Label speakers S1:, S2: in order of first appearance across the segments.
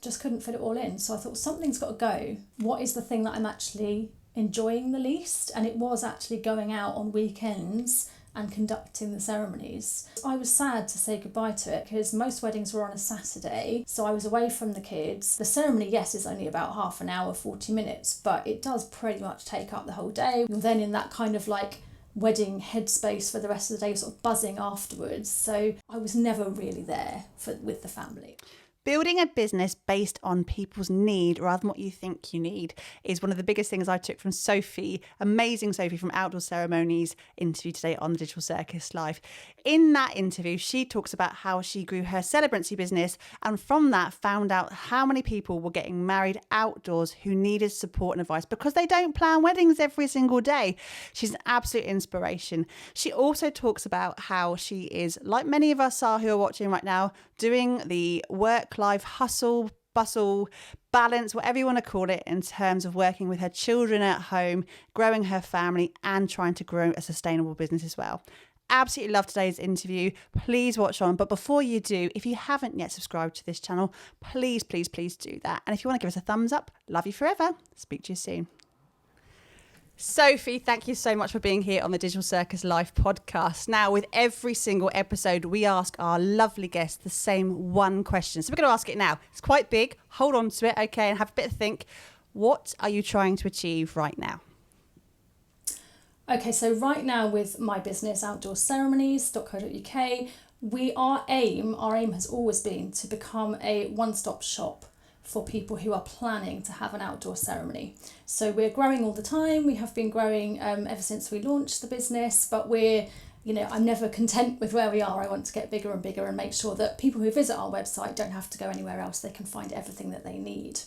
S1: just couldn't fit it all in. So I thought, something's got to go. What is the thing that I'm actually enjoying the least? And it was actually going out on weekends and conducting the ceremonies. I was sad to say goodbye to it because most weddings were on a Saturday, so I was away from the kids. The ceremony, yes, is only about half an hour, 40 minutes, but it does pretty much take up the whole day. You're then in that kind of like wedding headspace for the rest of the day, sort of buzzing afterwards. So I was never really there with the family.
S2: Building a business based on people's need rather than what you think you need is one of the biggest things I took from Sophie, amazing Sophie from Outdoor Ceremonies interview today on the Digital Circus Live. In that interview, she talks about how she grew her celebrancy business and from that found out how many people were getting married outdoors who needed support and advice because they don't plan weddings every single day. She's an absolute inspiration. She also talks about how she is, like many of us are who are watching right now, doing the work-life hustle, bustle, balance, whatever you want to call it, in terms of working with her children at home, growing her family and trying to grow a sustainable business as well. Absolutely love today's interview. Please watch on. But before you do, if you haven't yet subscribed to this channel, please do that. And if you want to give us a thumbs up, love you forever. Speak to you soon. Sophie, thank you so much for being here on the Digital Circus Live podcast. Now, with every single episode, we ask our lovely guests the same one question. So we're going to ask it now. It's quite big. Hold on to it, okay, and have a bit of think. What are you trying to achieve right now?
S1: Okay, so right now with my business, Outdoor Ceremonies.co.uk, our aim has always been to become a one-stop shop for people who are planning to have an outdoor ceremony. So we're growing all the time. We have been growing ever since we launched the business, but I'm never content with where we are. I want to get bigger and bigger and make sure that people who visit our website don't have to go anywhere else. They can find everything that they need.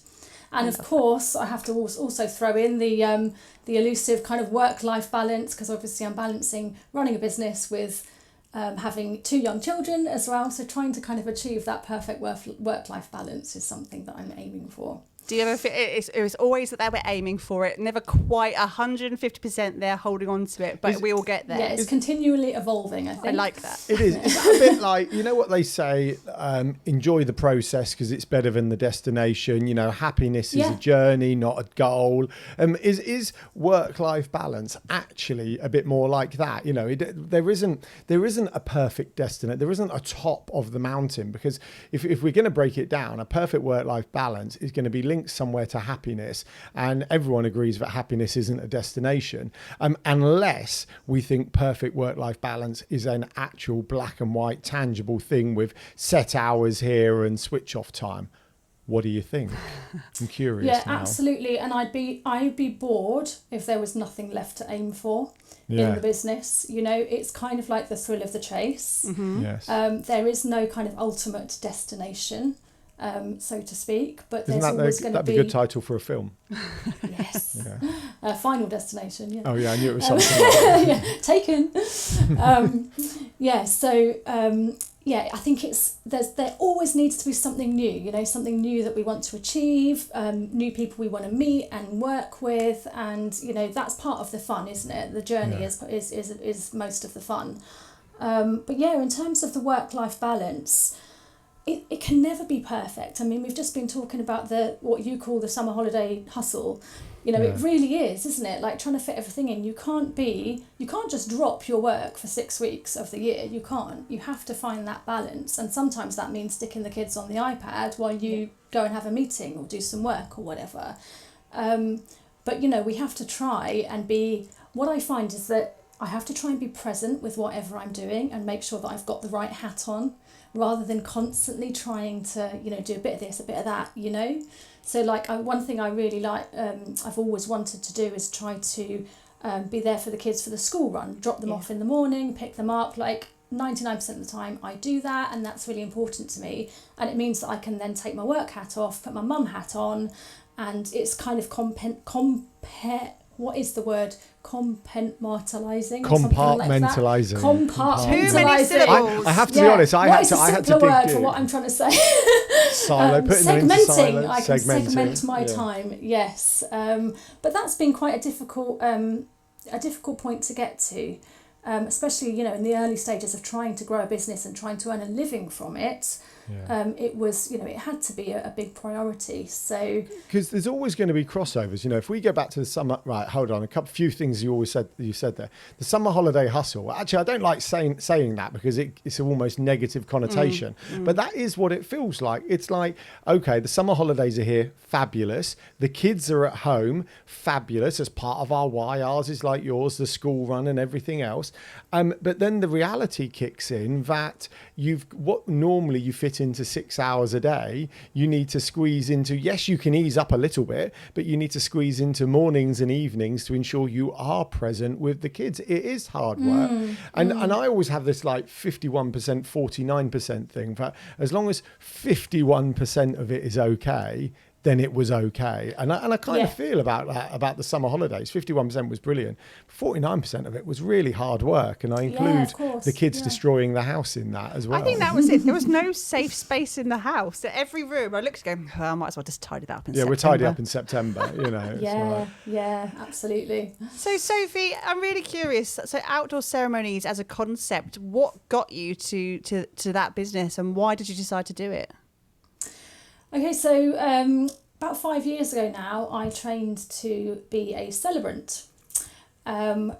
S1: And of course, I have to also throw in the elusive kind of work-life balance, because obviously I'm balancing running a business with having 2 young children as well. So trying to kind of achieve that perfect work-life balance is something that I'm aiming for.
S2: Do you ever feel it's always that we're aiming for it, never quite 150% there holding on to it, but we all get there?
S1: Yeah, it's continually evolving, I think.
S2: I like that.
S3: It is. It's a bit like, you know what they say, enjoy the process because it's better than the destination. You know, happiness is a journey, not a goal. Is work-life balance actually a bit more like that? You know, there isn't a perfect destination. There isn't a top of the mountain, because if we're going to break it down, a perfect work-life balance is going to be linked somewhere to happiness, and everyone agrees that happiness isn't a destination unless we think perfect work-life balance is an actual black and white tangible thing with set hours here and switch off time. What do you think? I'm curious.
S1: Yeah,
S3: now.
S1: Absolutely. And I'd be bored if there was nothing left to aim for in the business. You know, it's kind of like the thrill of the chase.
S2: Mm-hmm.
S3: Yes.
S1: There is no kind of ultimate destination, so to speak, but
S3: Isn't
S1: there's always going to be...
S3: That'd be a good title for a film.
S1: Yes.
S3: Yeah.
S1: Final Destination, yeah.
S3: Oh yeah, I knew it was something like that.
S1: Yeah, Taken. I think there always needs to be something new, you know, something new that we want to achieve, new people we want to meet and work with, and you know, that's part of the fun, isn't it? The journey is most of the fun. But yeah, in terms of the work-life balance, it can never be perfect. I mean, we've just been talking about what you call the summer holiday hustle. You know, it really is, isn't it? Like trying to fit everything in. You can't just drop your work for 6 weeks of the year. You can't. You have to find that balance. And sometimes that means sticking the kids on the iPad while you go and have a meeting or do some work or whatever. But, you know, we have to try and what I find is that I have to try and be present with whatever I'm doing and make sure that I've got the right hat on, rather than constantly trying to, you know, do a bit of this, a bit of that, you know. So like one thing I really like, I've always wanted to do is try to be there for the kids for the school run, drop them off in the morning, pick them up. Like 99% of the time I do that, and that's really important to me. And it means that I can then take my work hat off, put my mum hat on, and it's kind of what is the word? Compartmentalising.
S3: Compartmentalising.
S2: Too many syllables.
S3: I have to be honest. I had to dig
S1: What's the word for what I'm trying to say? Segmenting. I can segment my time. Yes, but that's been quite a difficult point to get to, especially, you know, in the early stages of trying to grow a business and trying to earn a living from it. it was, it had to be a big priority. So
S3: because there's always going to be crossovers. If we go back to the summer, right? Hold on, few things you said there. The summer holiday hustle. Actually, I don't like saying that because it's an almost negative connotation. But that is what it feels like. It's like, okay, the summer holidays are here, fabulous. The kids are at home, fabulous. As part of our why, ours is like yours, the school run and everything else. But then the reality kicks in that what normally you fit into 6 hours a day, you need to squeeze into, yes, you can ease up a little bit, but you need to squeeze into mornings and evenings to ensure you are present with the kids. It is hard work. And I always have this like 51%, 49% thing. But as long as 51% of it is okay, then it was okay. And I kind of feel about that, about the summer holidays. 51% was brilliant. 49% of it was really hard work. And I include the kids destroying the house in that as well.
S2: I think that was it. There was no safe space in the house. At every room, I looked going, I might as well just tidy that up in September.
S3: We'll tidy up in September,
S1: Yeah, absolutely.
S2: So, Sophie, I'm really curious. So, outdoor ceremonies as a concept, what got you to that business and why did you decide to do it?
S1: Okay, so about 5 years ago now, I trained to be a celebrant.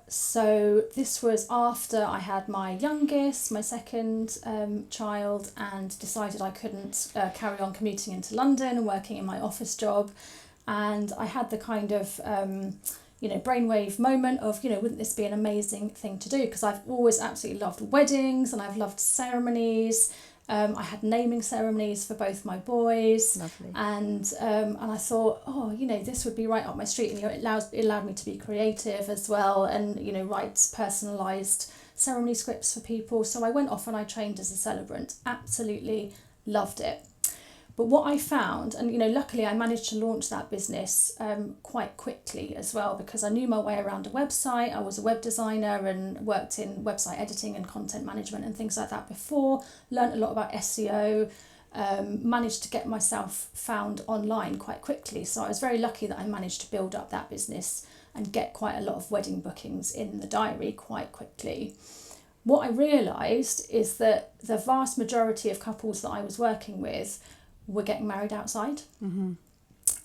S1: So this was after I had my youngest, my second child, and decided I couldn't carry on commuting into London and working in my office job. And I had the kind of, brainwave moment of, wouldn't this be an amazing thing to do? Because I've always absolutely loved weddings and I've loved ceremonies. I had naming ceremonies for both my boys.
S2: Lovely.
S1: And I thought, this would be right up my street. And it allowed me to be creative as well, and write personalised ceremony scripts for people. So I went off and I trained as a celebrant. Absolutely loved it. But what I found, and luckily I managed to launch that business quite quickly as well, because I knew my way around a website. I was a web designer and worked in website editing and content management and things like that before. Learned a lot about SEO, managed to get myself found online quite quickly. So I was very lucky that I managed to build up that business and get quite a lot of wedding bookings in the diary quite quickly. What I realised is that the vast majority of couples that I was working with were getting married outside.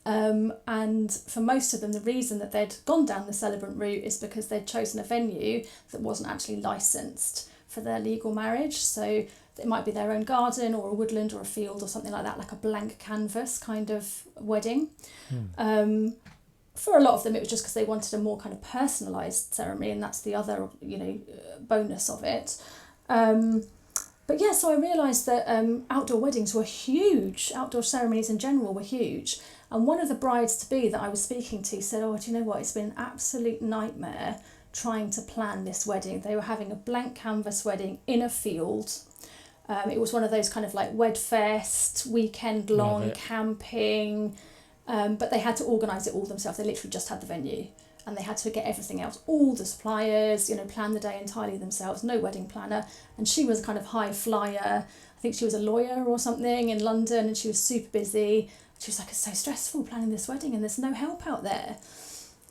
S1: And for most of them, the reason that they'd gone down the celebrant route is because they'd chosen a venue that wasn't actually licensed for their legal marriage. So it might be their own garden or a woodland or a field or something like that, like a blank canvas kind of wedding. For a lot of them, it was just because they wanted a more kind of personalised ceremony, and that's the other, bonus of it. But yeah, so I realised that outdoor weddings were huge. Outdoor ceremonies in general were huge. And one of the brides-to-be that I was speaking to said, do you know what? It's been an absolute nightmare trying to plan this wedding. They were having a blank canvas wedding in a field. It was one of those kind of like Wedfest, weekend-long camping. But they had to organise it all themselves. They literally just had the venue. And they had to get everything else, all the suppliers, plan the day entirely themselves, no wedding planner. And she was a kind of high flyer. I think she was a lawyer or something in London, and she was super busy. She was like, it's so stressful planning this wedding and there's no help out there.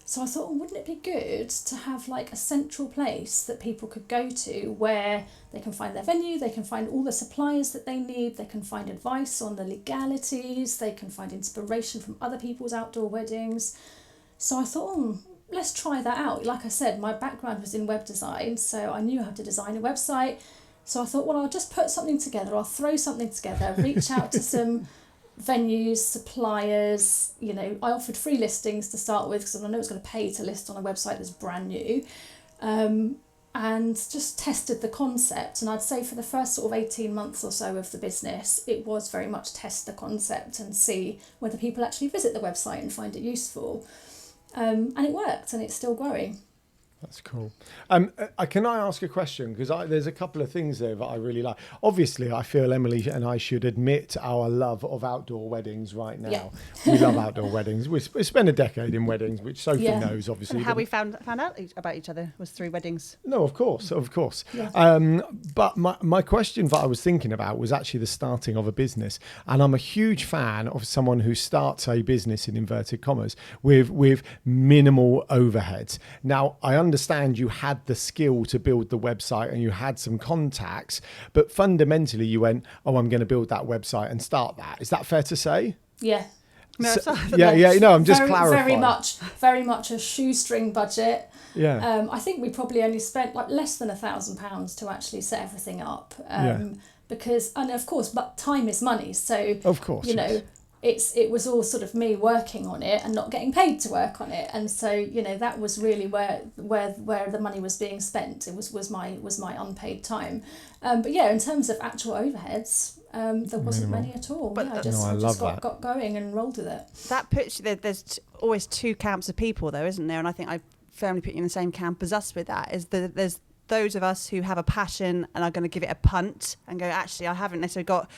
S1: So I thought, wouldn't it be good to have like a central place that people could go to where they can find their venue, they can find all the suppliers that they need, they can find advice on the legalities, they can find inspiration from other people's outdoor weddings. So I thought, let's try that out. Like I said, my background was in web design, so I knew how to design a website. So I thought, I'll just put something together. I'll throw something together, reach out to some venues, suppliers. I offered free listings to start with because I know it was going to pay to list on a website that's brand new. And just tested the concept. And I'd say for the first sort of 18 months or so of the business, it was very much test the concept and see whether people actually visit the website and find it useful. And it worked, and it's still growing.
S3: That's cool. Can I ask a question? Because there's a couple of things there that I really like. Obviously, I feel Emily and I should admit our love of outdoor weddings right now. Yeah. We love outdoor weddings. We spent a decade in weddings, which Sophie knows, obviously.
S2: And how we found out about each other was through weddings.
S3: No, of course.
S1: Yeah.
S3: But my question that I was thinking about was actually the starting of a business. And I'm a huge fan of someone who starts a business, in inverted commas, with minimal overheads. Now, I understand understand you had the skill to build the website and you had some contacts, but fundamentally you went, oh, I'm going to build that website and start that. Is that fair to say?
S1: Yeah.
S2: No,
S3: So, no, I'm just clarifying.
S1: Very much a shoestring budget.
S3: Yeah.
S1: I think we probably only spent like less than £1,000 to actually set everything up. Because, and of course, but time is money. So,
S3: of course,
S1: you know, it was all sort of me working on it and not getting paid to work on it. And so, you know, that was really where the money was being spent. It was my unpaid time. But yeah, in terms of actual overheads, there wasn't many at all.
S2: But
S1: I just got going and rolled with it.
S2: That puts you there. There's always two camps of people, though, isn't there? And I think I firmly put you in the same camp as us with that. Is that there's those of us who have a passion and are going to give it a punt and go, actually, I haven't necessarily got.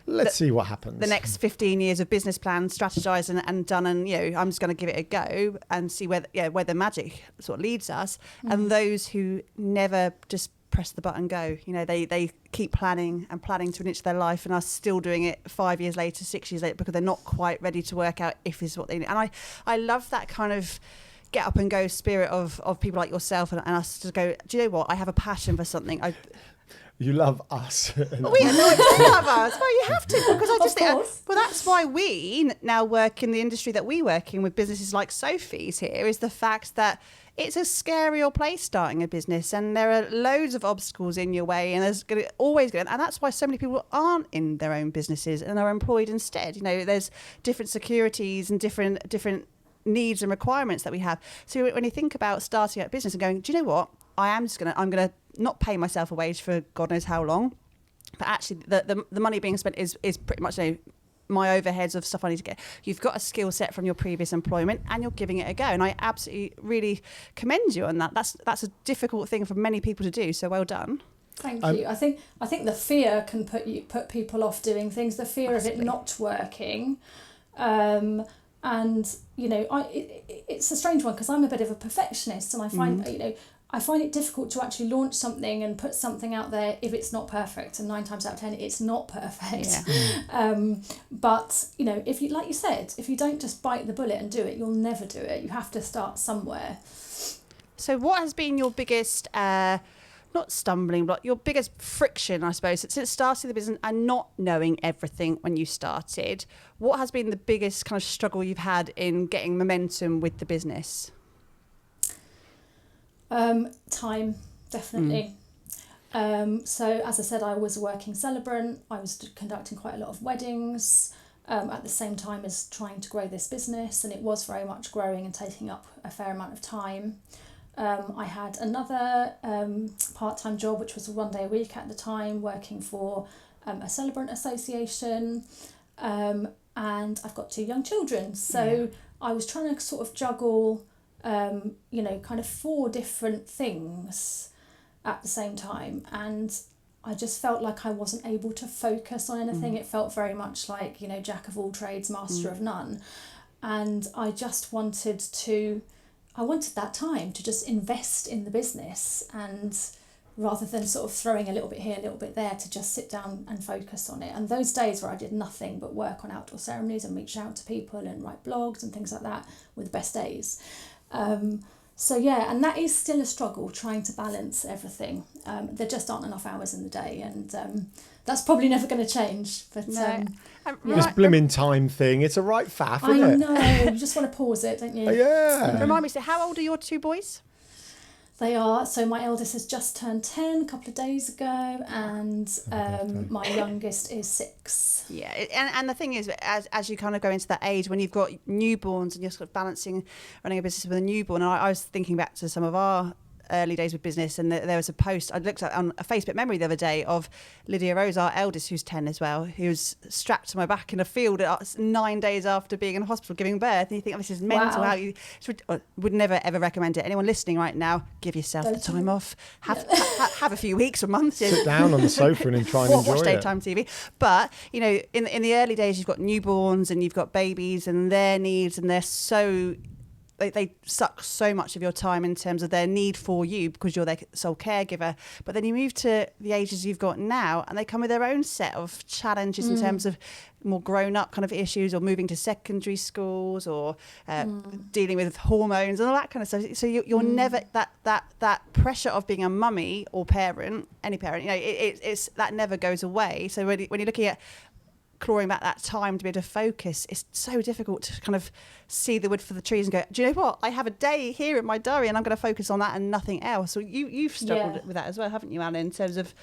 S3: Let's see what happens.
S2: The next 15 years of business plans, strategised and done, and you know, I'm just going to give it a go and see where the magic sort of leads us. And those who never just press the button, go. You know, they keep planning to an inch of their life and are still doing it 5 years later, 6 years later, because they're not quite ready to work out if this is what they need. And I love that kind of get up and go spirit of people like yourself and us to go, do you know what? I have a passion for something.
S3: You love us.
S2: We do love us. Well, you have to, because I just think, well, that's why we now work in the industry that we work in with businesses like Sophie's here, is the fact that it's a scary old place starting a business, and there are loads of obstacles in your way, and there's always going, and that's why so many people aren't in their own businesses and are employed instead. You know, there's different securities and different needs and requirements that we have. So when you think about starting a business and going, do you know what? I'm gonna not pay myself a wage for God knows how long, but actually the money being spent is pretty much, you know, my overheads of stuff I need to get. You've got a skill set from your previous employment and you're giving it a go, and I absolutely really commend you on that. That's a difficult thing for many people to do, so well done.
S1: Thank you. I think the fear can put people off doing things, the fear of it not working. And you know, it's a strange one because I'm a bit of a perfectionist, and I find you know, I find it difficult to actually launch something and put something out there if it's not perfect, and 9 times out of 10 it's not perfect. But you know, if you, like you said, if you don't just bite the bullet and do it, you'll never do it. You have to start somewhere.
S2: So what has been your biggest not stumbling block, your biggest friction, I suppose, since starting the business and not knowing everything when you started? What has been the biggest kind of struggle you've had in getting momentum with the business?
S1: Time, definitely. So as I said, I was a working celebrant. I was conducting quite a lot of weddings at the same time as trying to grow this business, and it was very much growing and taking up a fair amount of time. I had another part-time job, which was 1 day a week at the time, working for a celebrant association, and I've got 2 young children. So I was trying to sort of juggle, you know, kind of 4 different things at the same time, and I just felt like I wasn't able to focus on anything. It felt very much like, you know, jack of all trades, master of none, and I just wanted that time to just invest in the business, and rather than sort of throwing a little bit here, a little bit there, to just sit down and focus on it. And those days where I did nothing but work on outdoor ceremonies and reach out to people and write blogs and things like that were the best days. So yeah, and that is still a struggle, trying to balance everything. There just aren't enough hours in the day, and that's probably never going to change. But
S3: this blooming time thing, it's a right faff, isn't it?
S1: I know, you just want to pause it, don't you?
S3: Yeah.
S2: Remind me, so how old are your 2 boys?
S1: They are, so my eldest has just turned 10 a couple of days ago, and my youngest is 6.
S2: Yeah, and the thing is, as you kind of go into that age when you've got newborns and you're sort of balancing running a business with a newborn, and I was thinking back to some of our early days with business, and there was a post I looked at on a Facebook memory the other day of Lydia Rose, our eldest, who's 10 as well, who's strapped to my back in a field 9 days after being in hospital giving birth, and you think, oh, this is mental.
S1: Wow.
S2: How you would never ever recommend it. Anyone listening right now, give yourself the time off, have a few weeks or months,
S3: sit down on the sofa and try and enjoy
S2: watch
S3: it.
S2: daytime TV. But you know, in the early days, you've got newborns and you've got babies and their needs, and they're so they suck so much of your time in terms of their need for you because you're their sole caregiver. But then you move to the ages you've got now and they come with their own set of challenges in terms of more grown-up kind of issues, or moving to secondary schools, or dealing with hormones and all that kind of stuff. So you're never that pressure of being a mummy or parent, any parent, you know, it's that never goes away. So when you're looking at clawing back that time to be able to focus, it's so difficult to kind of see the wood for the trees and go, do you know what, I have a day here in my diary and I'm going to focus on that and nothing else. So you've struggled with that as well, haven't you, Anna, in terms of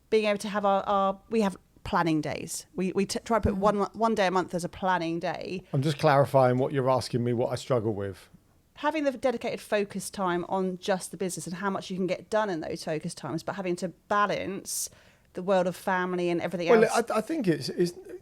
S2: being able to have our we have planning days. We try to put one day a month as a planning day.
S3: I'm just clarifying what you're asking me, what I struggle with.
S2: Having the dedicated focus time on just the business and how much you can get done in those focus times, but having to balance the world of family and everything else.
S3: Well, I think it's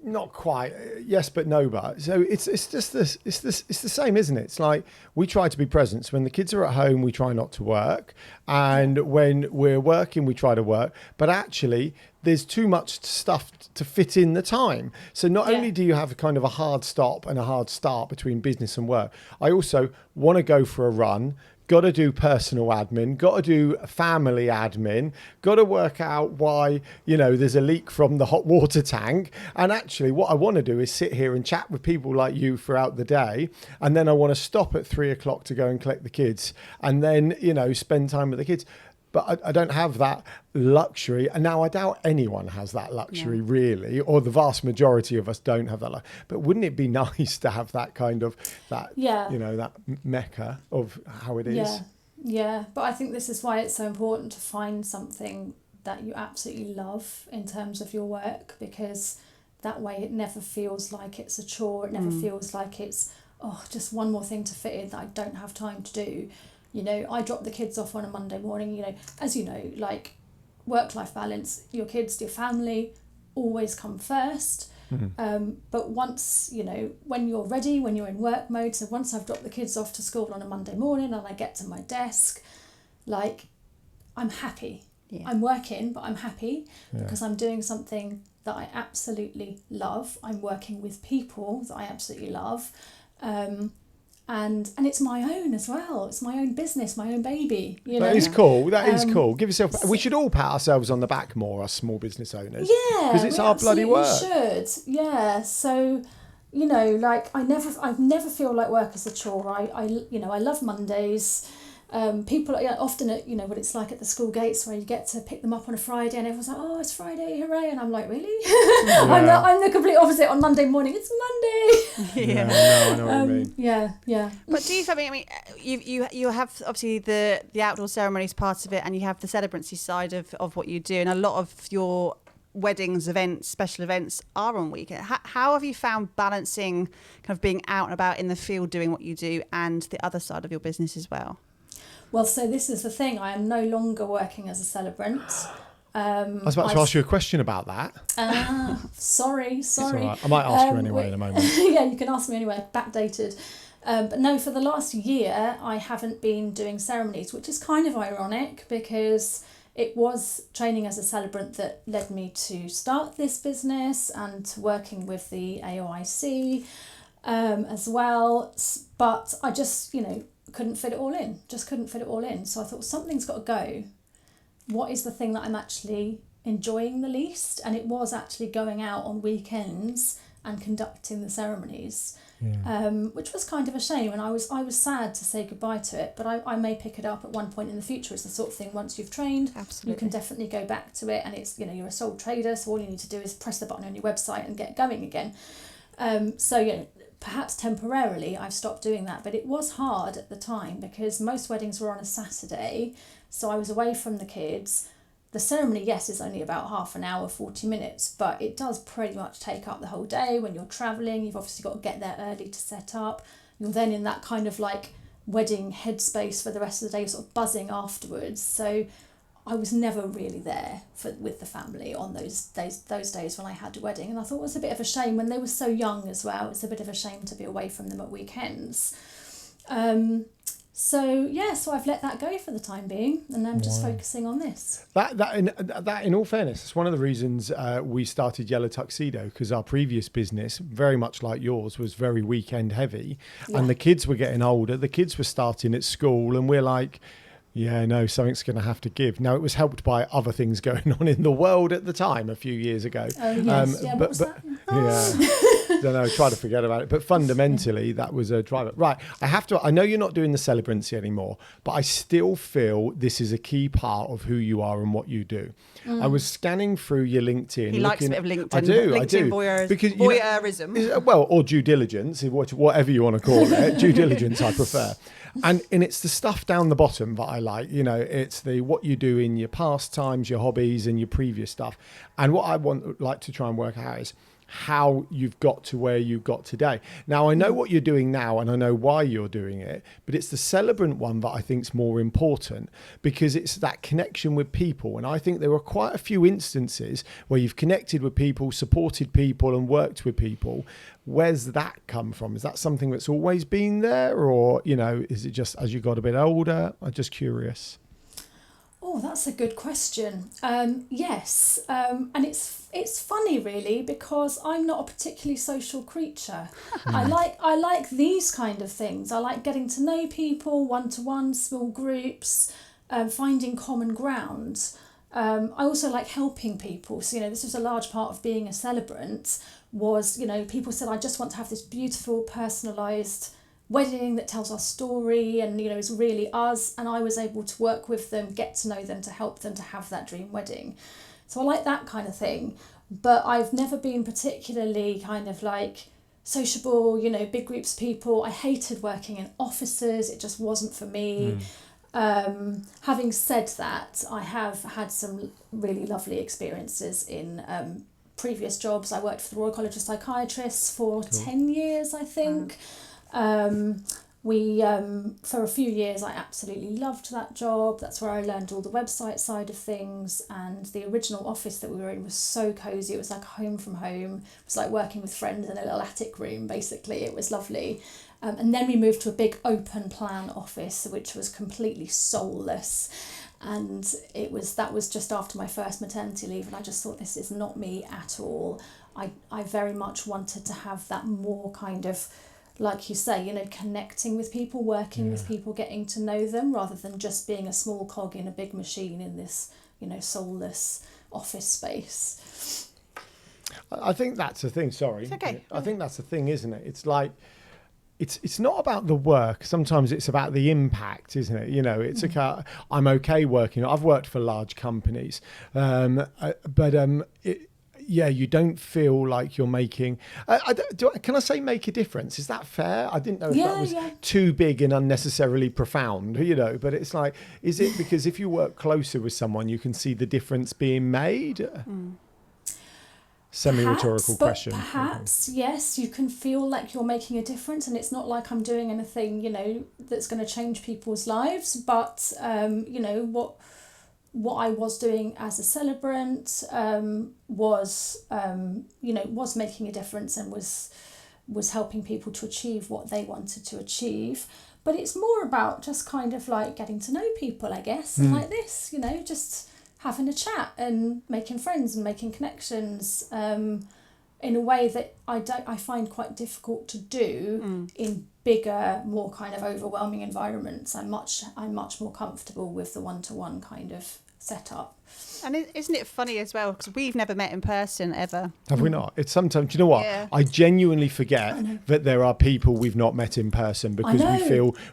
S3: not quite yes but no but. So it's just this it's the same, isn't it? It's like we try to be present. So when the kids are at home, we try not to work, and when we're working, we try to work. But actually, there's too much stuff to fit in the time. So not only do you have kind of a hard stop and a hard start between business and work, I also want to go for a run. Got to do personal admin, got to do family admin, got to work out why, you know, there's a leak from the hot water tank. And actually what I want to do is sit here and chat with people like you throughout the day. And then I want to stop at 3 o'clock to go and collect the kids and then, you know, spend time with the kids. But I don't have that luxury. And now I doubt anyone has that luxury, really, or the vast majority of us don't have that. But wouldn't it be nice to have that kind of, you know, that mecca of how it is?
S1: Yeah. But I think this is why it's so important to find something that you absolutely love in terms of your work, because that way it never feels like it's a chore. It never feels like it's, just one more thing to fit in that I don't have time to do. You know, I drop the kids off on a Monday morning, you know, as you know, like work-life balance, your kids, your family always come first. But once, you know, when you're ready, when you're in work mode, so once I've dropped the kids off to school on a Monday morning and I get to my desk, like, I'm happy. Yeah. I'm working, but I'm happy because I'm doing something that I absolutely love. I'm working with people that I absolutely love. And it's my own as well. It's my own business, my own baby. You know?
S3: That is cool. That is cool. Give yourself. We should all pat ourselves on the back more, us small business owners.
S1: Yeah,
S3: because it's our bloody work.
S1: Should. Yeah. So, you know, like I never feel like work is a chore. I love Mondays. People often at, you know, what it's like at the school gates where you get to pick them up on a Friday and everyone's like, oh, it's Friday, hooray, and I'm like, really? I'm the complete opposite on Monday morning. It's Monday.
S3: No, I know what you mean.
S1: Yeah.
S2: But do you? I mean, you have obviously the outdoor ceremonies part of it, and you have the celebrancy side of what you do, and a lot of your weddings, events, special events are on weekend. How have you found balancing kind of being out and about in the field doing what you do and the other side of your business as well?
S1: Well, so this is the thing. I am no longer working as a celebrant.
S3: I was about to ask you a question about that.
S1: Sorry.
S3: It's all right. I might ask you anyway in a moment.
S1: Yeah, you can ask me anyway. Backdated. But no, for the last year, I haven't been doing ceremonies, which is kind of ironic because it was training as a celebrant that led me to start this business and to working with the AOIC as well. But I just, you know, couldn't fit it all in. So I thought something's got to go. What is the thing that I'm actually enjoying the least? And it was actually going out on weekends and conducting the ceremonies, which was kind of a shame. And I was sad to say goodbye to it, but I may pick it up at one point in the future. It's the sort of thing, once you've trained, you can definitely go back to it. And it's, you know, you're a sole trader, so all you need to do is press the button on your website and get going again. So, you know, perhaps temporarily I've stopped doing that, but it was hard at the time because most weddings were on a Saturday, so I was away from the kids. The ceremony, yes, is only about half an hour, 40 minutes, but it does pretty much take up the whole day. When you're travelling, you've obviously got to get there early to set up. You're then in that kind of like wedding headspace for the rest of the day, sort of buzzing afterwards. So I was never really there with the family on those days when I had a wedding. And I thought it was a bit of a shame when they were so young as well. It's a bit of a shame to be away from them at weekends. So I've let that go for the time being, and I'm just focusing on this.
S3: That in all fairness, it's one of the reasons we started Yellow Tuxedo, because our previous business, very much like yours, was very weekend heavy, and the kids were getting older. The kids were starting at school, and we're like, yeah, no, something's going to have to give. Now, it was helped by other things going on in the world at the time a few years ago.
S1: Oh, yes. What was that?
S3: Yeah. Don't know, try to forget about it. But fundamentally, that was a driver. Right, I know you're not doing the celebrancy anymore, but I still feel this is a key part of who you are and what you do. I was scanning through your LinkedIn.
S2: He likes a bit of LinkedIn.
S3: I do.
S2: Voyeurism.
S3: Because,
S2: voyeurism.
S3: Well, or due diligence, whatever you want to call it. Due diligence, I prefer. And it's the stuff down the bottom that I like. It's the what you do in your pastimes, your hobbies, and your previous stuff. And what I like to try and work out is how you've got to where you got today. Now, I know what you're doing now, and I know why you're doing it, but it's the celebrant one that I think is more important, because it's that connection with people. And I think there are quite a few instances where you've connected with people, supported people, and worked with people. Where's that come from? Is that something that's always been there, or, is it just as you got a bit older? I'm just curious.
S1: Oh, that's a good question. Yes, and it's funny really, because I'm not a particularly social creature. I like these kind of things. I like getting to know people, one-to-one, small groups, finding common ground. I also like helping people. So, this was a large part of being a celebrant was, people said, I just want to have this beautiful personalised wedding that tells our story and is really us, and I was able to work with them, get to know them, to help them to have that dream wedding. So I like that kind of thing, but I've never been particularly kind of like sociable, big groups of people. I hated working in offices, it just wasn't for me. Having said that, I have had some really lovely experiences in previous jobs. I worked for the Royal College of Psychiatrists for 10 years, I think. For a few years I absolutely loved that job. That's where I learned all the website side of things, and the original office that we were in was so cosy. It was like home from home. It was like working with friends in a little attic room, basically. It was lovely. And then we moved to a big open plan office, which was completely soulless, and that was just after my first maternity leave, and I just thought, this is not me at all. I very much wanted to have that more kind of, like you say, connecting with people, working with people, getting to know them, rather than just being a small cog in a big machine in this, soulless office space.
S3: I think that's the thing. Sorry.
S2: It's okay.
S3: I think that's the thing, isn't it? It's like, it's not about the work. Sometimes it's about the impact, isn't it? It's I'm okay working. I've worked for large companies, you don't feel like you're making... can I say make a difference? Is that fair? I didn't know if that was too big and unnecessarily profound, but it's like, is it because if you work closer with someone, you can see the difference being made? Semi-rhetorical question.
S1: Perhaps, yes, you can feel like you're making a difference, and it's not like I'm doing anything, that's going to change people's lives, but, what I was doing as a celebrant was making a difference, and was helping people to achieve what they wanted to achieve. But it's more about just kind of like getting to know people, I guess, like this, just having a chat and making friends and making connections in a way that I find quite difficult to do in bigger, more kind of overwhelming environments. I'm much more comfortable with the one-to-one kind of setup.
S2: And isn't it funny as well, because we've never met in person ever.
S3: Have we not? It's sometimes, do you know what? Yeah. I genuinely forget that there are people we've not met in person, because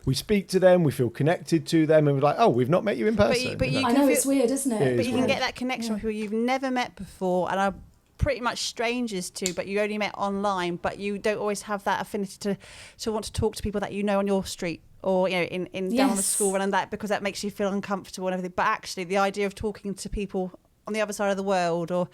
S3: we speak to them, we feel connected to them, and we're like, oh, we've not met you in person.
S1: But I know it's weird, isn't it?
S2: But you can get that connection with people you've never met before and are pretty much strangers to, but you only met online, but you don't always have that affinity to want to talk to people that you know on your street, or in down on the school run, and that, because that makes you feel uncomfortable and everything. But actually the idea of talking to people on the other side of the world, or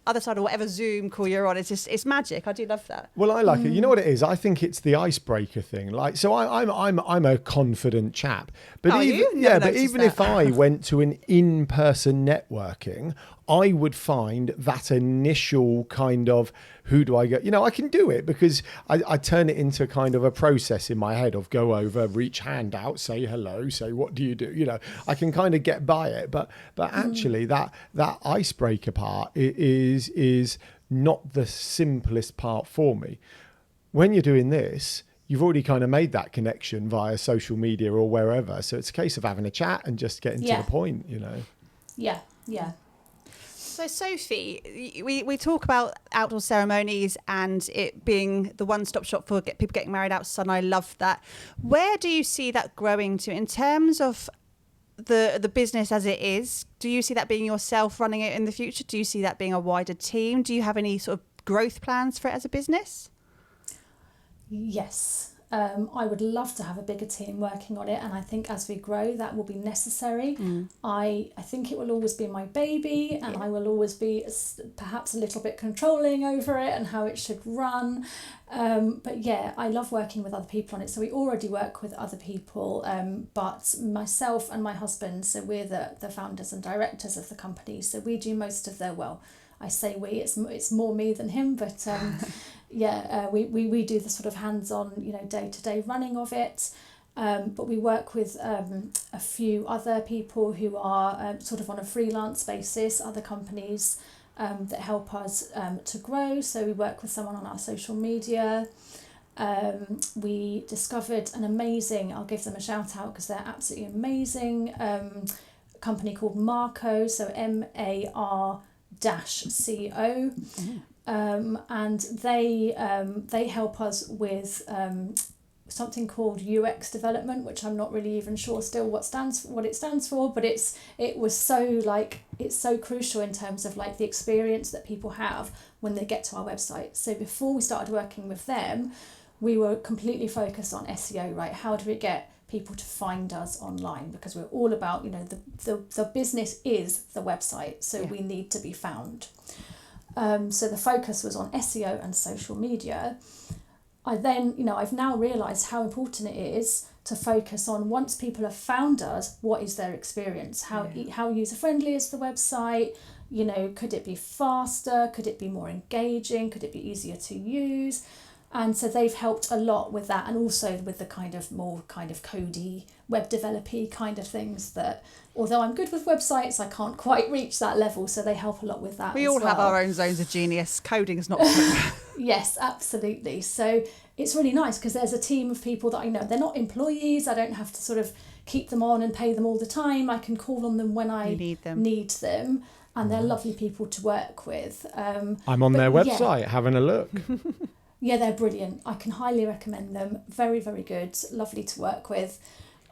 S2: other side of whatever Zoom call you're on, it's magic. I do love that.
S3: Well, I like it. You know what it is? I think it's the icebreaker thing. Like, so I'm a confident chap, but even if I went to an in-person networking, I would find that initial kind of, who do I go? I can do it because I turn it into kind of a process in my head of go over, reach hand out, say hello, say what do you do? I can kind of get by it, but actually that icebreaker part is not the simplest part for me. When you're doing this, you've already kind of made that connection via social media or wherever. So it's a case of having a chat and just getting to the point,
S1: Yeah.
S2: So Sophie, we talk about outdoor ceremonies and it being the one-stop shop for people getting married outside, and I love that. Where do you see that growing to in terms of the business as it is? Do you see that being yourself running it in the future? Do you see that being a wider team? Do you have any sort of growth plans for it as a business?
S1: Yes. I would love to have a bigger team working on it, and I think as we grow that will be necessary. I think it will always be my baby, and I will always be perhaps a little bit controlling over it and how it should run, but yeah, I love working with other people on it. So we already work with other people, but myself and my husband, so we're the founders and directors of the company, so we do most of I say we, it's more me than him, but we do the sort of hands-on, day-to-day running of it. But we work with a few other people who are sort of on a freelance basis, other companies that help us to grow. So we work with someone on our social media. We discovered an amazing, I'll give them a shout out because they're absolutely amazing, company called Marco, so MAR-CO. And they help us with something called UX development, which I'm not really even sure still what it stands for, but it's so crucial in terms of like the experience that people have when they get to our website. So before we started working with them, we were completely focused on SEO, right? How do we get people to find us online, because we're all about, the business is the website, so we need to be found. So the focus was on SEO and social media. I've now realised how important it is to focus on, once people have found us, what is their experience? How user-friendly is the website? Could it be faster? Could it be more engaging? Could it be easier to use? And so they've helped a lot with that, and also with the kind of more kind of codey, web developer-y kind of things that, although I'm good with websites, I can't quite reach that level. So they help a lot with that.
S2: We all have our own zones of genius. Coding is not.
S1: Yes, absolutely. So it's really nice because there's a team of people that I know. They're not employees. I don't have to sort of keep them on and pay them all the time. I can call on them when I need them. And they're lovely people to work with.
S3: I'm on their website having a look.
S1: Yeah, they're brilliant. I can highly recommend them. Very, very good. Lovely to work with.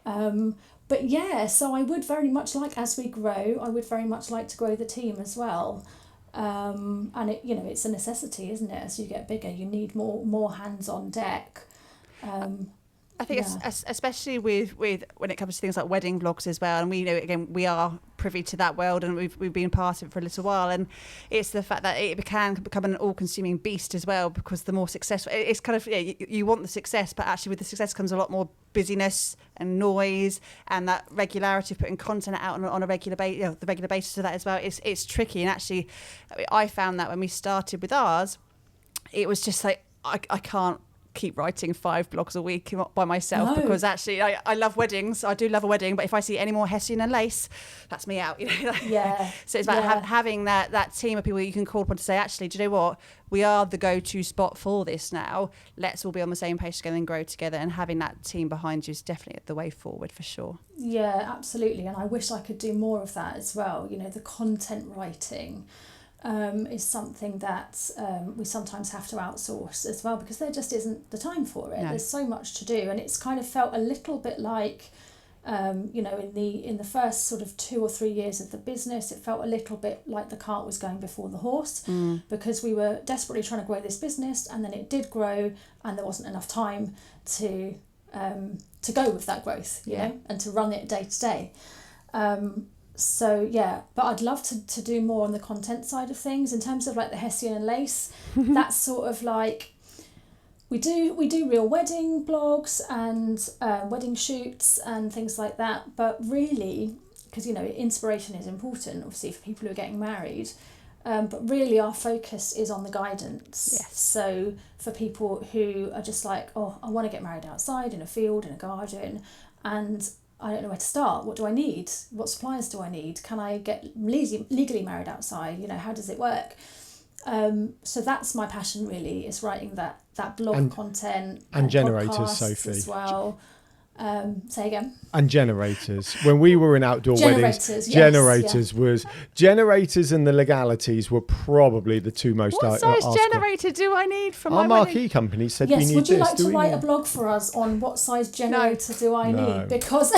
S1: But yeah, so I would very much like, as we grow, I would very much like to grow the team as well. And it's a necessity, isn't it? As you get bigger, you need more hands on deck.
S2: I think especially with when it comes to things like wedding vlogs as well, and we are privy to that world, and we've been part of it for a little while, and it's the fact that it can become an all-consuming beast as well, because the more successful it's kind of, you want the success, but actually with the success comes a lot more busyness and noise, and that regularity of putting content out on a regular basis, the regular basis of that as well. It's tricky, and actually I found that when we started with ours, it was just like I can't keep writing 5 blogs a week by myself, because actually I love weddings. I do love a wedding, but if I see any more hessian and lace, that's me out.
S1: Yeah.
S2: So it's about having that team of people you can call upon to say, actually, do you know what? We are the go-to spot for this now. Let's all be on the same page together and grow together. And having that team behind you is definitely the way forward for sure.
S1: Yeah, absolutely. And I wish I could do more of that as well. The content writing is something that we sometimes have to outsource as well, because there just isn't the time for it. No. There's so much to do, and it's kind of felt a little bit like in the first sort of 2 or 3 years of the business, it felt a little bit like the cart was going before the horse, because we were desperately trying to grow this business, and then it did grow, and there wasn't enough time to go with that growth, and to run it day to day. So yeah, but I'd love to do more on the content side of things in terms of like the hessian and lace. That's sort of like we do real wedding blogs and wedding shoots and things like that. But really, because, you know, inspiration is important, obviously, for people who are getting married. But really our focus is on the guidance.
S2: Yes.
S1: So for people who are just like, oh, I want to get married outside in a field, in a garden, and I don't know where to start. What do I need? What suppliers do I need? Can I get legally married outside? You know, how does it work? So that's my passion really, is writing that blog content
S3: and generators,
S1: podcasts
S3: Sophie,
S1: as well. Say again.
S3: And generators. When we were in outdoor weddings, generators and the legalities were probably the two most.
S2: What size generator do I need for my
S3: Our marquee
S2: wedding?
S3: company said we need this.
S1: Yes, would you like to write a blog for us on what size generator do I need? Because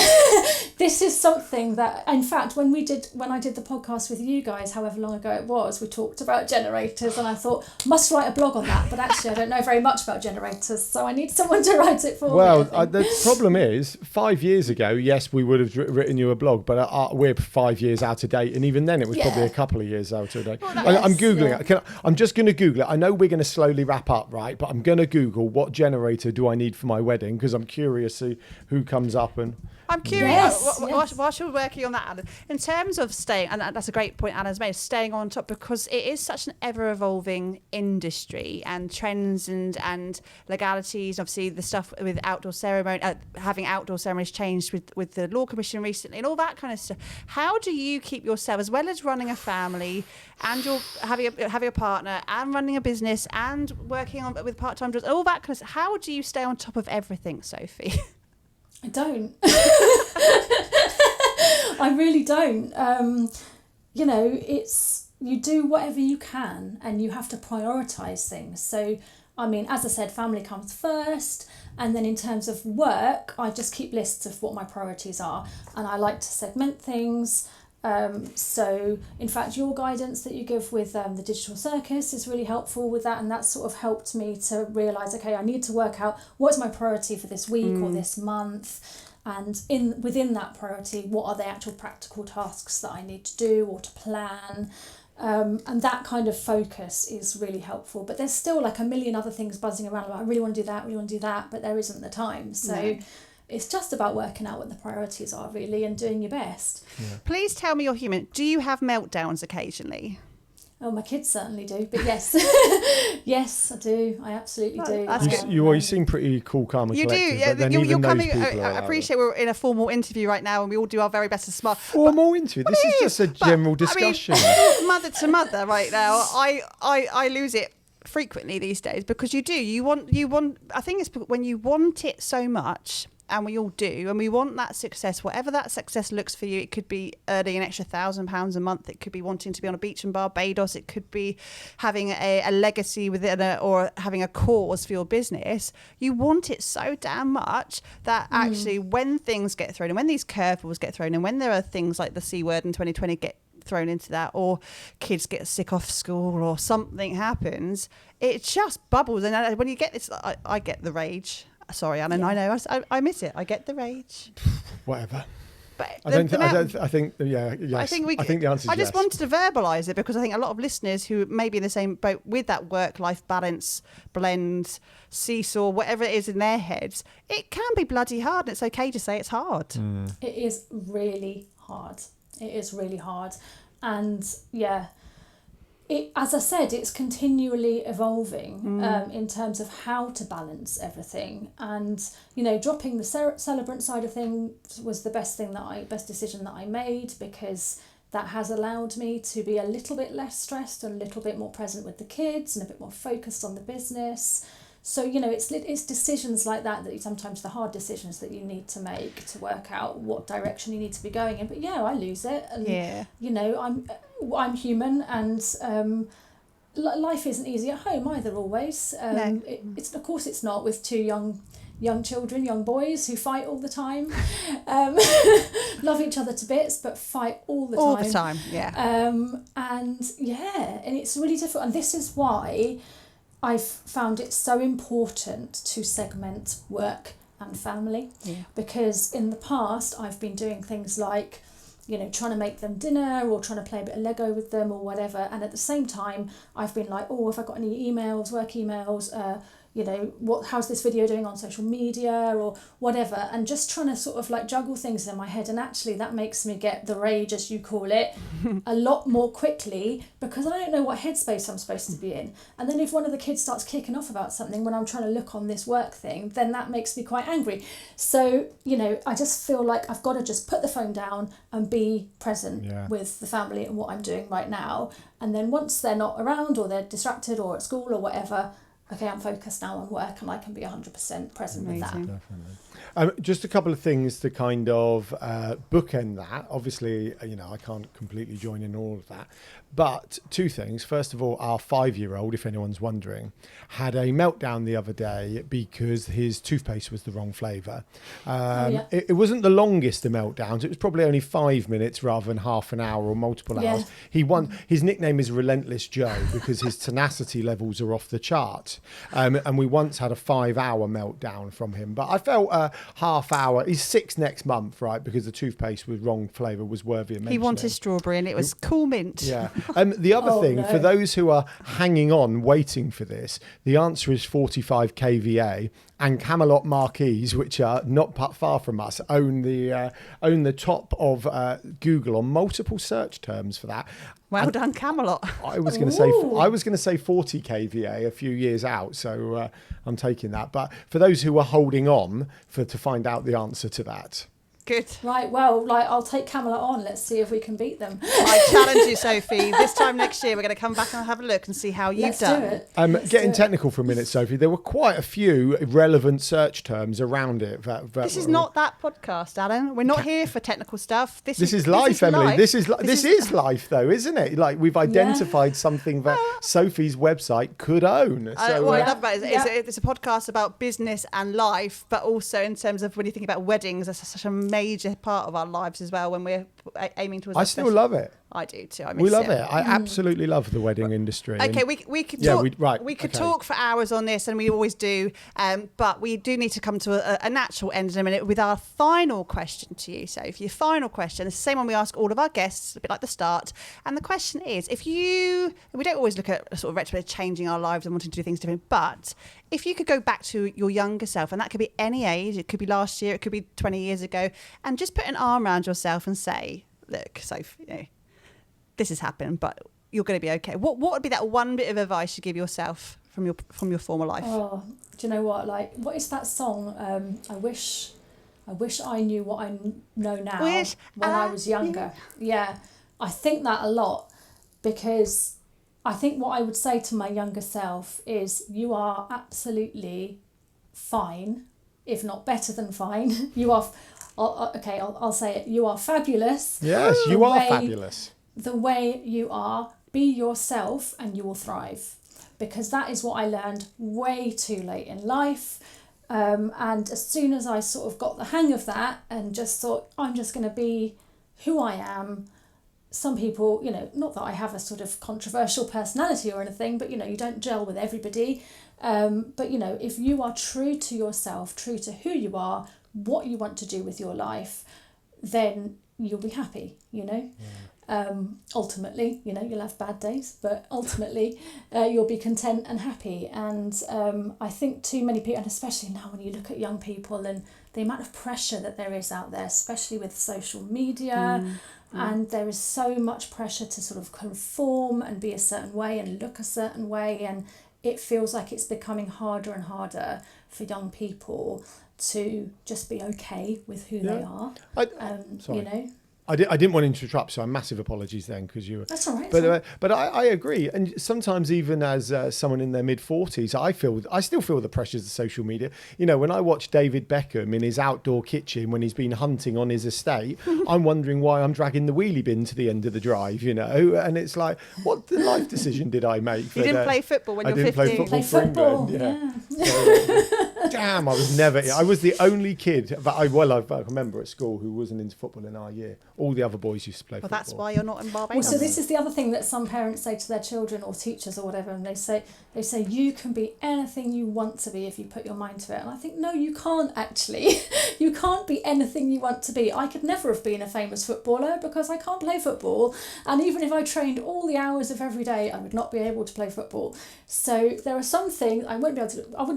S1: this is something that, in fact, when I did the podcast with you guys, however long ago it was, we talked about generators, and I thought, must write a blog on that, but actually I don't know very much about generators, so I need someone to write it for me.
S3: Well, the problem is, 5 years ago, yes, we would have written you a blog, but we're 5 years out of date, and even then it was probably a couple of years out of date. Well, I'm Googling it. I'm just going to Google it. I know we're going to slowly wrap up, right? But I'm going to Google what generator do I need for my wedding, because I'm curious who comes up and...
S2: I'm curious, whilst you're working on that, Alan, in terms of staying, and that's a great point Alan's made, staying on top, because it is such an ever-evolving industry, and trends and legalities, obviously the stuff with outdoor ceremony, having outdoor ceremonies changed with the Law Commission recently, and all that kind of stuff. How do you keep yourself, as well as running a family, and you're having a partner, and running a business, and working with part-time jobs, all that kind of stuff, how do you stay on top of everything, Sophie?
S1: I don't. I really don't. You know, you do whatever you can, and you have to prioritise things. So, I mean, as I said, family comes first, and then in terms of work, I just keep lists of what my priorities are, and I like to segment things. So, in fact, your guidance that you give with the digital circus is really helpful with that, and that's sort of helped me to realise, okay, I need to work out what's my priority for this week or this month, and within that priority, what are the actual practical tasks that I need to do or to plan. And that kind of focus is really helpful, but there's still like a million other things buzzing around, like I really want to do that, but there isn't the time. So it's just about working out what the priorities are really, and doing your best.
S2: Please tell me you're human. Do you have meltdowns occasionally?
S1: Oh, my kids certainly do, but yes. Yes, I do. I absolutely do.
S3: You always seem pretty cool, calm and collected.
S2: You do, yeah.
S3: But then
S2: you're coming. I appreciate we're in a formal interview right now, and we all do our very best to smile.
S3: Formal interview? This is just a general discussion.
S2: I mean, mother to mother right now, I lose it frequently these days, because you want. I think it's when you want it so much. And we all do, and we want that success, whatever that success looks for you. It could be earning an extra £1,000 a month, it could be wanting to be on a beach in Barbados, it could be having a legacy within or having a cause for your business. You want it so damn much that actually when things get thrown, and when these curveballs get thrown, and when there are things like the C word in 2020 get thrown into that, or kids get sick off school, or something happens, it just bubbles. And when you get this, I get the rage. Sorry, Anna, I know I miss it. I get the rage.
S3: Whatever.
S2: But
S3: I think the answer is
S2: I just
S3: yes.
S2: wanted to verbalise it, because I think a lot of listeners who may be in the same boat with that work-life balance, blend, seesaw, whatever it is in their heads, it can be bloody hard, and it's okay to say it's hard.
S1: It is really hard. It is really hard. And yeah, as I said, it's continually evolving in terms of how to balance everything. And, you know, dropping the celebrant side of things was the best decision that I made, because that has allowed me to be a little bit less stressed and a little bit more present with the kids and a bit more focused on the business. So, you know, it's decisions like that sometimes the hard decisions that you need to make to work out what direction you need to be going in. But yeah, I lose it, and you know, I'm human, and life isn't easy at home either always.
S2: No.
S1: It's of course it's not, with two young children, young boys who fight all the time, love each other to bits, but fight all the time. And it's really difficult, and this is why I've found it so important to segment work and family, because in the past I've been doing things like, you know, trying to make them dinner or trying to play a bit of Lego with them or whatever, and at the same time I've been like, oh, have I got any emails, work emails, how's this video doing on social media or whatever, and just trying to sort of like juggle things in my head. And actually that makes me get the rage, as you call it, a lot more quickly, because I don't know what headspace I'm supposed to be in. And then if one of the kids starts kicking off about something when I'm trying to look on this work thing, then that makes me quite angry. So, I just feel like I've got to just put the phone down and be present with the family and what I'm doing right now. And then once they're not around or they're distracted or at school or whatever, okay, I'm focused now on work and I can be 100% present with that.
S3: Definitely. Just a couple of things to kind of bookend that. Obviously, I can't completely join in all of that. But two things. First of all, our 5-year-old, if anyone's wondering, had a meltdown the other day because his toothpaste was the wrong flavour. It wasn't the longest of meltdowns. It was probably only 5 minutes rather than half an hour or multiple hours. His nickname is Relentless Joe because his tenacity levels are off the chart. And we once had a 5-hour meltdown from him. But I felt a half hour. He's 6 next month, right? Because the toothpaste with wrong flavour was worthy of mentioning.
S2: He wanted strawberry and it was cool mint.
S3: Yeah. The other thing, for those who are hanging on, waiting for this, the answer is 45 kVA. And Camelot Marquees, which are not far from us, own the top of Google on multiple search terms for that.
S2: Well done, Camelot.
S3: I was going to say 40 kVA a few years out, so I'm taking that. But for those who are holding on to find out the answer to that.
S2: Good.
S1: Right, well, I'll take Camelot on. Let's see if we can beat them.
S2: I challenge you, Sophie. This time next year, we're going to come back and have a look and see how you've done.
S3: Getting technical for a minute, Sophie, there were quite a few relevant search terms around it.
S2: This is not that podcast, Alan. We're not here for technical stuff. This is
S3: life, Emily.
S2: Life.
S3: This is life, though, isn't it? Like, we've identified something that Sophie's website could own.
S2: What I love about it is it's a podcast about business and life, but also in terms of when you think about weddings, that's such a major part of our lives as well when we're aiming towards.
S3: I still love it.
S2: I do too.
S3: We love it. I absolutely love the wedding industry.
S2: Okay, we could talk. We could talk for hours on this, and we always do. But we do need to come to a natural end in a minute with our final question to you. So, if your final question, it's the same one we ask all of our guests, a bit like the start. And the question is: we don't always look at sort of retrospect changing our lives and wanting to do things different, but if you could go back to your younger self, and that could be any age, it could be last year, it could be 20 years ago, and just put an arm around yourself and say, look, Sophie, this has happened, but you're going to be okay. What would be that one bit of advice you give yourself from your former life?
S1: Oh, do you know what? What is that song? I wish I knew what I know now when I was younger. Yeah, I think that a lot, because I think what I would say to my younger self is, you are absolutely fine, if not better than fine. You are. I'll say it. You are fabulous.
S3: Yes, you are fabulous.
S1: The way you are, be yourself and you will thrive. Because that is what I learned way too late in life. And as soon as I sort of got the hang of that and just thought, I'm just going to be who I am. Some people, not that I have a sort of controversial personality or anything, but, you don't gel with everybody. But, if you are true to yourself, true to who you are, what you want to do with your life, then you'll be happy, Ultimately, you'll have bad days, but ultimately you'll be content and happy. And I think too many people, and especially now when you look at young people and the amount of pressure that there is out there, especially with social media, and there is so much pressure to sort of conform and be a certain way and look a certain way, and it feels like it's becoming harder and harder for young people to just be okay with who they are.
S3: I didn't want to interrupt, so massive apologies then, because you were...
S1: That's all right.
S3: But I agree. And sometimes even as someone in their mid-40s, I still feel the pressures of social media. When I watch David Beckham in his outdoor kitchen when he's been hunting on his estate, I'm wondering why I'm dragging the wheelie bin to the end of the drive, And it's like, what life decision did I make?
S2: You didn't play football when you were 15.
S1: Play football, yeah.
S3: damn, I was never. I was the only kid. But I remember at school who wasn't into football in our year. All the other boys used to play football.
S2: Well, that's why you're not in
S1: Well,
S2: Barbados.
S1: so this is the other thing that some parents say to their children or teachers or whatever, and they say you can be anything you want to be if you put your mind to it. And I think, no, you can't actually. You can't be anything you want to be. I could never have been a famous footballer because I can't play football. And even if I trained all the hours of every day, I would not be able to play football. So there are some things I wouldn't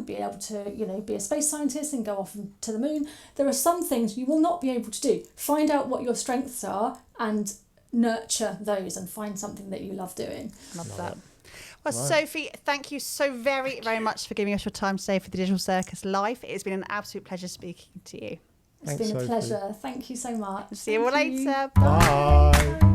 S1: be able to, be a space scientist and go off to the moon. There are some things you will not be able to do. Find out what your strengths are and nurture those and find something that you love doing.
S2: Love that. Well, Sophie, thank you so very, very much for giving us your time today for the Digital Circus Life. It's been an absolute pleasure speaking to you.
S1: It's been a pleasure. Thank you so much.
S2: See you all later.
S3: Bye.